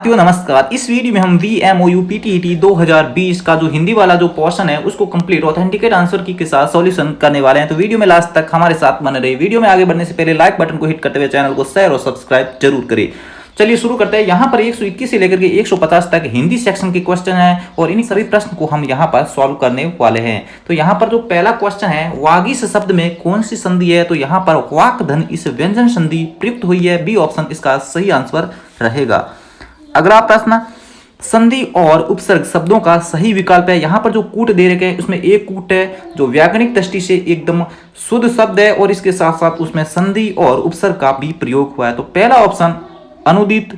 साथियों नमस्कार। इस वीडियो में हम VMOU PTET 2020 का जो हिंदी वाला जो पोर्शन है उसको कंप्लीट ऑथेंटिकेट आंसर की के साथ सॉल्यूशन करने वाले हैं। तो वीडियो में लास्ट तक हमारे साथ बने रहिए। वीडियो में आगे बढ़ने से पहले लाइक बटन को हिट करते हुए चैनल को शेयर और सब्सक्राइब जरूर करें। चलिए शुरू करते हैं। यहाँ पर 121 से लेकर के 150 तक हिंदी सेक्शन के क्वेश्चन है और इन्हीं सभी प्रश्न को हम यहाँ पर सॉल्व करने वाले हैं। तो यहाँ पर जो पहला क्वेश्चन है, वागीश शब्द में कौन सी संधि है? तो यहाँ पर वाक धन इस व्यंजन संधि प्रयुक्त हुई है। बी ऑप्शन इसका सही आंसर रहेगा। अगला प्रश्न, संधि और उपसर्ग शब्दों का सही विकल्प है। यहाँ पर जो कूट दे रखे हैं उसमें एक कूट है जो व्याकरणिक दृष्टि से एकदम शुद्ध शब्द है और इसके साथ साथ उसमें संधि और उपसर्ग का भी प्रयोग हुआ है। तो पहला ऑप्शन अनुदित,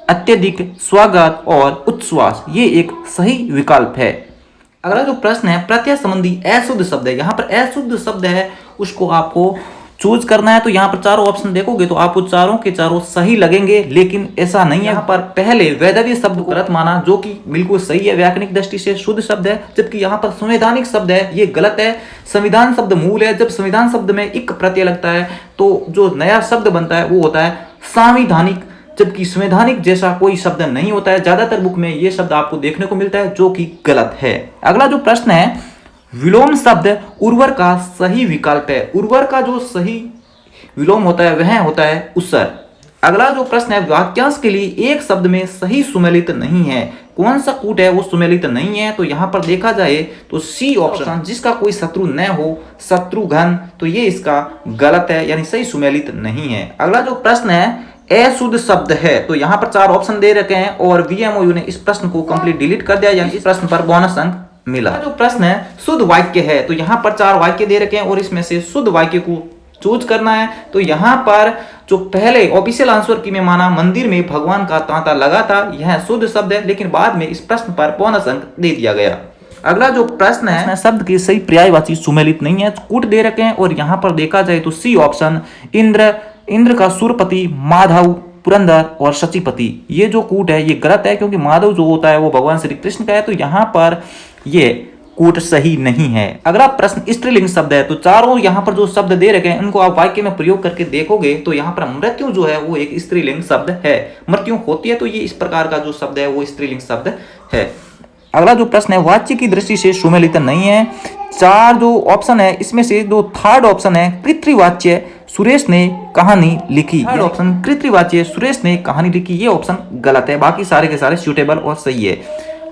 अत्यधिक, स्वागत और उच्छ्वास, ये एक सही विकल्प है। अगला जो प्रश्न है, प्रत्यय संबंधी अशुद्ध शब्द है। यहाँ पर अशुद्ध शब्द है उसको आपको चूज करना है। तो यहाँ पर चारों ऑप्शन देखोगे तो आपको चारों के चारों सही लगेंगे, लेकिन ऐसा नहीं है। यहाँ पर पहले वैदव्य शब्द को गलत माना, जो कि बिल्कुल सही है, व्याकरणिक दृष्टि से शुद्ध शब्द है। जबकि यहाँ पर संवैधानिक शब्द है, ये गलत है। संविधान शब्द मूल है। जब संविधान शब्द में इक प्रत्यय लगता है तो जो नया शब्द बनता है वो होता है संविधानिक, जबकि संवैधानिक जैसा कोई शब्द नहीं होता है। ज्यादातर बुक में ये शब्द आपको देखने को मिलता है, जो कि गलत है। अगला जो प्रश्न है, विलोम शब्द उर्वर का सही विकल्प है। उर्वर का जो सही विलोम होता है वह होता है उसर। अगला जो प्रश्न है, वाक्यांश के लिए एक शब्द में सही सुमेलित नहीं है। कौन सा कूट है वो सुमेलित नहीं है? तो यहाँ पर देखा जाए तो सी ऑप्शन, जिसका कोई शत्रु न हो, शत्रुघ्न, तो ये इसका गलत है, यानी सही सुमेलित नहीं है। अगला जो प्रश्न है, अशुद्ध शब्द है। तो यहाँ पर चार ऑप्शन दे रखे हैं और VMOU ने इस प्रश्न को कंप्लीट डिलीट कर दिया, यानी इस प्रश्न पर बोनस अंक मिला। जो प्रश्न है, शुद्ध वाक्य है। तो यहाँ पर चार वाक्य दे रखे हैं और इसमें से शुद्ध वाक्य को चूज करना है। तो यहाँ पर जो पहले ऑफिशियल आंसर की में माना, मंदिर में भगवान का तांता लगा था, यह शुद्ध शब्द है, लेकिन बाद में इस प्रश्न पर बोनस अंक दे दिया गया। अगला जो प्रश्न है, शब्द की सही पर्यायवाची सुमेलित नहीं है। कूट दे रखे हैं और यहाँ पर देखा जाए तो सी ऑप्शन, इंद्र का सुरपति, माधव, पुरंदर और शचीपति, ये जो कूट है ये गलत है, क्योंकि माधव जो होता है वो भगवान श्री कृष्ण का है। तो यहाँ पर ये कूट सही नहीं है। अगला प्रश्न स्त्रीलिंग शब्द है। तो चारों यहाँ पर जो शब्द दे रखे हैं उनको आप वाक्य में प्रयोग करके देखोगे तो यहाँ पर मृत्यु जो है वो एक स्त्रीलिंग शब्द है। मृत्यु होती है तो ये इस प्रकार का जो शब्द है वो स्त्रीलिंग शब्द है। अगला जो प्रश्न है, वाच्य की दृष्टि से सुमेलित नहीं है। चार जो ऑप्शन है इसमें से जो थर्ड ऑप्शन है, कृत्रिवाच्य, सुरेश ने कहानी लिखी। थर्ड ऑप्शन कृत्रिवाच्य, सुरेश ने कहानी लिखी, ये ऑप्शन गलत है। बाकी सारे के सारे सूटेबल और सही है।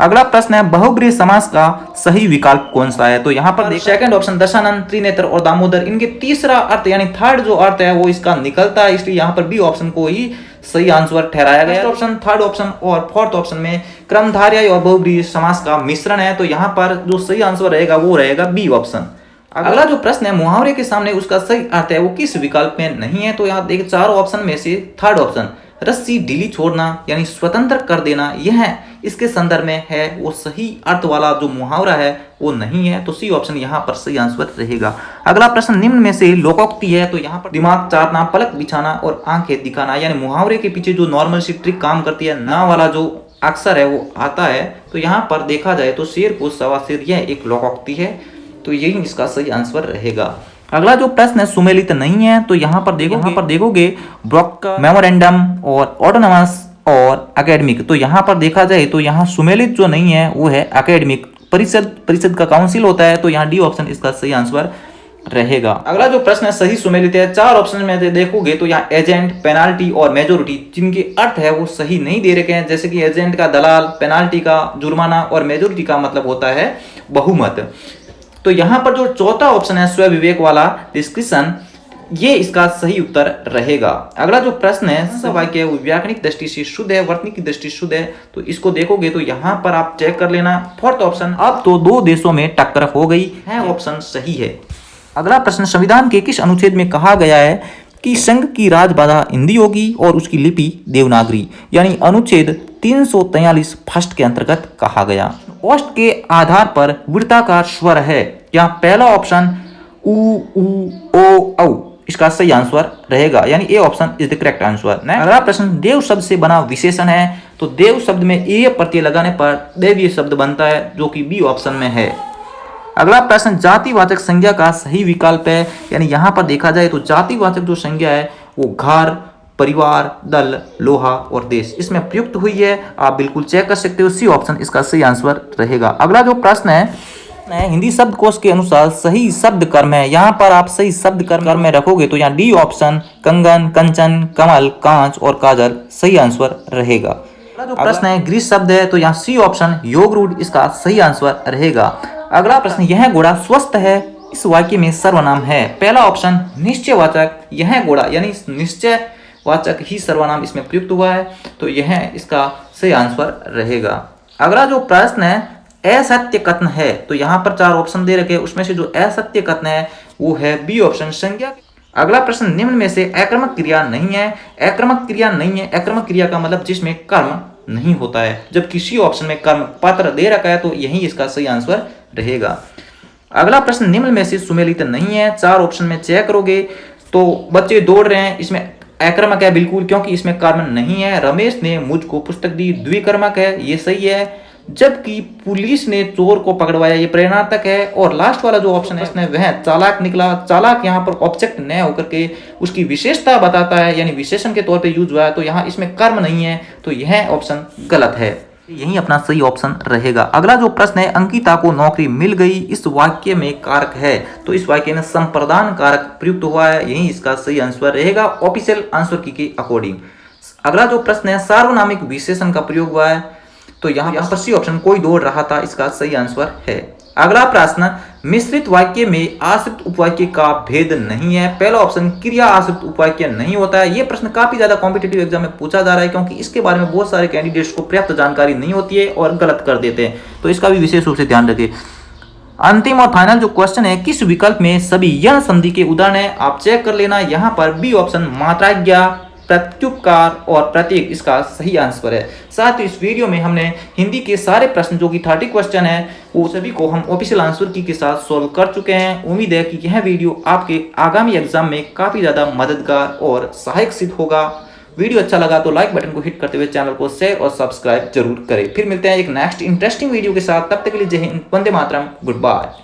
अगला प्रश्न है, बहुब्रीहि समास का सही विकल्प कौन सा है? तो यहाँ पर सेकंड ऑप्शन दशानन, त्रिनेत्र और दामोदर, इनके तीसरा अर्थ यानी थर्ड जो अर्थ है वो इसका निकलता है, इसलिए यहाँ पर बी ऑप्शन को ही सही आंसर ठहराया गया। ऑप्शन, थर्ड ऑप्शन और फोर्थ ऑप्शन में क्रमधारय और बहुब्रीहि समास का मिश्रण है। तो यहाँ पर जो सही आंसर रहेगा वो रहेगा बी ऑप्शन। अगला जो प्रश्न है, मुहावरे के सामने उसका सही अर्थ है वो किस विकल्प में नहीं है? तो यहाँ देखिए चारों ऑप्शन में से थर्ड ऑप्शन, रस्सी ढीली छोड़ना यानी स्वतंत्र कर देना, यह इसके संदर्भ में है, वो सही अर्थ वाला जो मुहावरा है वो नहीं है। तो सी ऑप्शन यहाँ पर सही आंसर रहेगा। अगला प्रश्न, निम्न में से लोकोक्ति है। तो यहाँ पर दिमाग चाटना, पलक बिछाना और आंखें दिखाना, यानी मुहावरे के पीछे जो नॉर्मल सी ट्रिक काम करती है, ना वाला जो अक्षर है वो आता है। तो यहाँ पर देखा जाए तो शेर को सवा शेर, यह एक लोकोक्ति है। तो यही इसका सही आंसर रहेगा। अगला जो प्रश्न है, सुमेलित नहीं है। तो यहाँ पर देखोगे ब्रॉक, मेमोरेंडम और ऑटोनॉमस और एकेडमिक। तो यहाँ पर देखा जाए तो यहाँ सुमेलित जो नहीं है वो है एकेडमिक। परिषद का काउंसिल होता है। तो यहाँ डी ऑप्शन इसका सही आंसर रहेगा। अगला जो प्रश्न है, सही सुमेलित है। चार ऑप्शन में देखोगे तो यहाँ एजेंट, पेनाल्टी और मेजोरिटी, जिनके अर्थ है वो सही नहीं दे रखे हैं। जैसे कि एजेंट का दलाल, पेनाल्टी का जुर्माना और मेजोरिटी का मतलब होता है बहुमत। तो यहाँ पर जो चौथा ऑप्शन है, स्वविवेक वाला डिस्क्रिप्शन, ये इसका सही उत्तर रहेगा। अगला जो प्रश्न है, वाक्य व्याकरणिक दृष्टि से शुद्ध है, वर्तनी की दृष्टि शुद्ध है। तो इसको देखोगे तो यहाँ पर आप चेक कर लेना। फोर्थ ऑप्शन, अब तो दो देशों में टक्कर हो गई है, ऑप्शन सही है। अगला प्रश्न, संविधान के किस अनुच्छेद में कहा गया है कि संघ की राजभाषा हिंदी होगी और उसकी लिपि देवनागरी, यानी अनुच्छेद 343 फर्स्ट के अंतर्गत कहा गया। ओष्ठ के आधार पर वृत्ताकार स्वर है। यहाँ पहला ऑप्शन उ, ओ, औ, इसका सही आंसर रहेगा, यानी A option is the correct answer. अगला प्रश्न, देव शब्द से बना विशेषण है। तो देव शब्द में ए प्रत्यय लगाने पर देवीय शब्द बनता है, जो कि बी ऑप्शन में है। अगला प्रश्न, जातिवाचक संज्ञा का सही विकल्प है। यानी यहाँ पर देखा जाए तो जातिवाचक जो संज्ञा है वो घर, परिवार, दल, लोहा और देश इसमें प्रयुक्त हुई है। आप बिल्कुल चेक कर सकते हो, सी ऑप्शन इसका सही आंसर रहेगा। अगला जो प्रश्न है हिंदी शब्दकोश के अनुसार सही शब्द कर्म है। यहाँ पर आप सही शब्द कर्म में रखोगे तो यहाँ डी ऑप्शन कंगन, कंचन, कमल, कांच और काजल सही आंसर रहेगा। अगला जो प्रश्न है ग्रीस शब्द है तो यहाँ सी ऑप्शन योग रूढ़ इसका सही आंसर रहेगा। अगला प्रश्न, यह घोड़ा स्वस्थ है इस वाक्य में सर्वनाम है। पहला ऑप्शन निश्चयवाचक, यह घोड़ा यानी निश्चयवाचक ही सर्वनाम इसमें प्रयुक्त हुआ है तो यह इसका सही आंसर रहेगा। अगला जो प्रश्न है असत्य कथन है तो यहाँ पर 4 ऑप्शन दे रखे, उसमें से जो असत्य कथन है वो है बी ऑप्शन संज्ञा। अगला प्रश्न, निम्न में से आक्रामक क्रिया नहीं है। आक्रामक क्रिया नहीं है, आक्रामक क्रिया का मतलब जिसमें कर्म नहीं होता है, जबकि सी ऑप्शन में कर्म पात्र दे रखा है तो यही इसका सही आंसर रहेगा। अगला प्रश्न, निम्न में से सुमेलित नहीं है। 4 ऑप्शन में चेक करोगे तो बच्चे दौड़ रहे हैं, इसमें आक्रामक है बिल्कुल क्योंकि इसमें कर्म नहीं है। रमेश ने मुझको पुस्तक दी, द्विकर्मक है, ये सही है। जबकि पुलिस ने चोर को पकड़वाया, ये प्रेरणार्थक है। और लास्ट वाला जो ऑप्शन है इसमें वह चालाक निकला। चालाक यहाँ पर ऑब्जेक्ट न होकर के उसकी विशेषता बताता है यानी विशेषण के तौर पे यूज हुआ है तो यहाँ इसमें कर्म नहीं है तो यह ऑप्शन गलत है, यही अपना सही ऑप्शन रहेगा। अगला जो प्रश्न है अंकिता को नौकरी मिल गई इस वाक्य में कारक है तो इस वाक्य में संप्रदान कारक प्रयुक्त हुआ है, यही इसका सही आंसर रहेगा ऑफिशियल आंसर की के अकॉर्डिंग। अगला जो प्रश्न है सार्वनामिक विशेषण का प्रयोग हुआ है तो यहाँ पर सी ऑप्शन कोई दौड़ रहा था इसका सही आंसर है। अगला प्रश्न, मिश्रित वाक्य में आश्रित उपवाक्य का भेद नहीं है। पहला ऑप्शन क्रिया आश्रित उपवाक्य नहीं होता है। ये प्रश्न काफी ज्यादा कॉम्पिटिटिव एग्जाम में पूछा जा रहा है क्योंकि इसके बारे में बहुत सारे कैंडिडेट्स को पर्याप्त जानकारी नहीं होती है और गलत कर देते हैं तो इसका भी विशेष रूप से ध्यान रखें। अंतिम और फाइनल जो क्वेश्चन है किस विकल्प में सभी यह संधि के उदाहरण है, आप चेक कर लेना। यहाँ पर बी ऑप्शन मात्राज्ञा, प्रत्युपकार और प्रतीक इसका सही आंसर है। साथ ही इस वीडियो में हमने हिंदी के सारे प्रश्न जो कि 30 क्वेश्चन है वो सभी को हम ऑफिशियल आंसर की के साथ सॉल्व कर चुके हैं। उम्मीद है कि यह वीडियो आपके आगामी एग्जाम में काफी ज्यादा मददगार और सहायक सिद्ध होगा। वीडियो अच्छा लगा तो लाइक बटन को हिट करते हुए चैनल को शेयर और सब्सक्राइब जरूर करें। फिर मिलते हैं एक नेक्स्ट इंटरेस्टिंग वीडियो के साथ, तब तक के लिए जय हिंद, वंदे मातरम, गुड बाय।